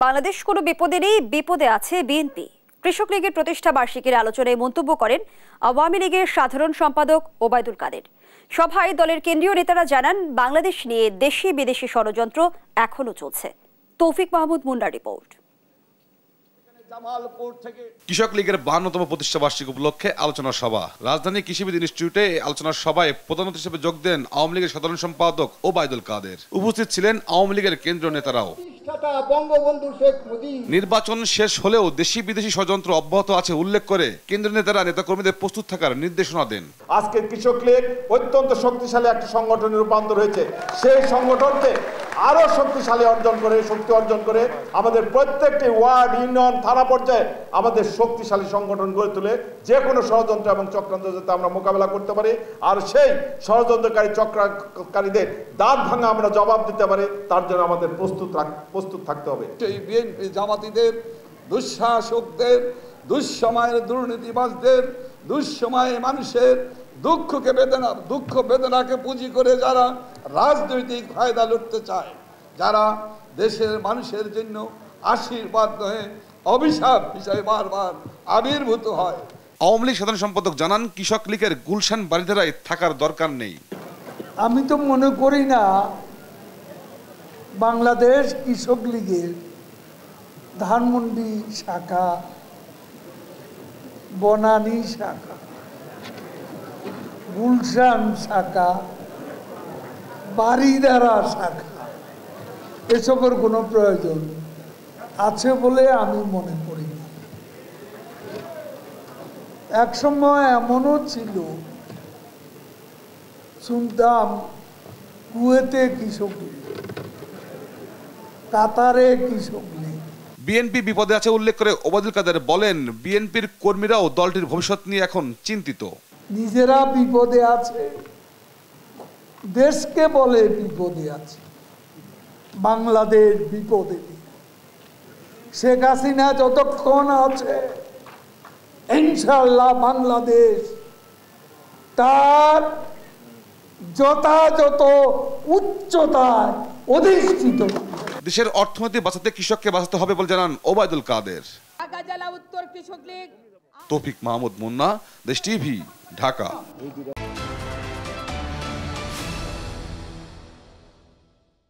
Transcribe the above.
বাংলাদেশ কোনো বিপদে নেই, বিপদে আছে বিএনপি। কৃষক লীগের প্রতিষ্ঠা বার্ষিকীর আলোচনায় মন্তব্য করেন আওয়ামী লীগের সাধারণ সম্পাদক ওবায়দুল কাদের। সভায় দলের কেন্দ্রীয় নেতারা জানান, বাংলাদেশ নিয়ে দেশি বিদেশি ষড়যন্ত্র এখনো চলছে। তৌফিক মাহমুদ মুন্নার রিপোর্ট। কৃষক লীগের 52তম প্রতিষ্ঠা বার্ষিকী উপলক্ষে আলোচনা সভা। রাজধানী কৃষিবিদ ইনস্টিটিউটে আলোচনা সভায় প্রধান অতিথি হিসেবে যোগ দেন আওয়ামী লীগের সাধারণ সম্পাদক ওবায়দুল কাদের। উপস্থিত ছিলেন আওয়ামী লীগের কেন্দ্রীয় নেতারাও। নির্বাচন শেষ হলেও দেশি বিদেশি ষড়যন্ত্র অব্যাহত আছে উল্লেখ করে কেন্দ্রীয় নেতারা নেতাকর্মীদের প্রস্তুত থাকার নির্দেশনা দেন। আজকে কৃষক লীগ অত্যন্ত শক্তিশালী একটা সংগঠনে রূপান্তর হয়েছে। সেই সংগঠনকে আরো শক্তিশালী শক্তি অর্জন করে আমাদের প্রত্যেকটি ওয়ার্ড, ইউনিয়ন, থানা পর্যায়ে আমাদের শক্তিশালী সংগঠন গড়ে তুলে যে কোনো ষড়যন্ত্র এবং চক্রান্ত যাতে আমরা মোকাবেলা করতে পারি, আর সেই ষড়যন্ত্রকারী চক্রকারীদের দাঁত ভাঙা আমরা জবাব দিতে পারি, তার জন্য আমাদের প্রস্তুত থাকতে হবে। সেই বিএনপি জামাতিদের, দুঃশাসকদের, দুঃসময়ের দুর্নীতিবাজদের, দুঃসময়ে মানুষের দুঃখ বেদনাকে পুঁজি করে যারা রাজনৈতিক ফায়দা লুটতে চায়, যারা দেশের মানুষের জন্য আশীর্বাদ নয় অভিশাপ হিসাবে বারবার আবির্ভূত হয়। আওয়ামী লীগ সাধারণ সম্পাদক জানান, কৃষক লীগের গুলশান বাড়িধারায় থাকার দরকার নেই। আমি তো মনে করি না বাংলাদেশ কৃষক লীগের ধানমন্ডি শাখা, বনানী শাখা, গুলশান শাখা, বাড়িধারা শাখা এসবের কোনো প্রয়োজন আছে বলে আমি মনে করি না। এক সময় এমনও ছিল, শুনতাম কুয়েতে কৃষক লীগ, কাতারে কৃষক লীগ। বিএনপি বিপদে আছে উল্লেখ করে ওবায়দুল কাদের বলেন, বিএনপির কর্মীরাও দলটির ভবিষ্যৎ নিয়ে এখন চিন্তিত। নিজেরা বিপদে আছে, দেশকে বলে বিপদে আছে। বাংলাদেশ বিপদে নেই। শেখ হাসিনা যতক্ষণ আছে ইনশাআল্লাহ বাংলাদেশ তার যথাযথ উচ্চতায় অধিষ্ঠিত। দেশের অর্থনীতি বাঁচাতে কৃষককে বাঁচাতে হবে বলে জানান ওবায়দুল কাদের। ঢাকা জেলা উত্তর কৃষক লীগ। তৌফিক মাহমুদ মুন্না, দেশ টিভি, ঢাকা।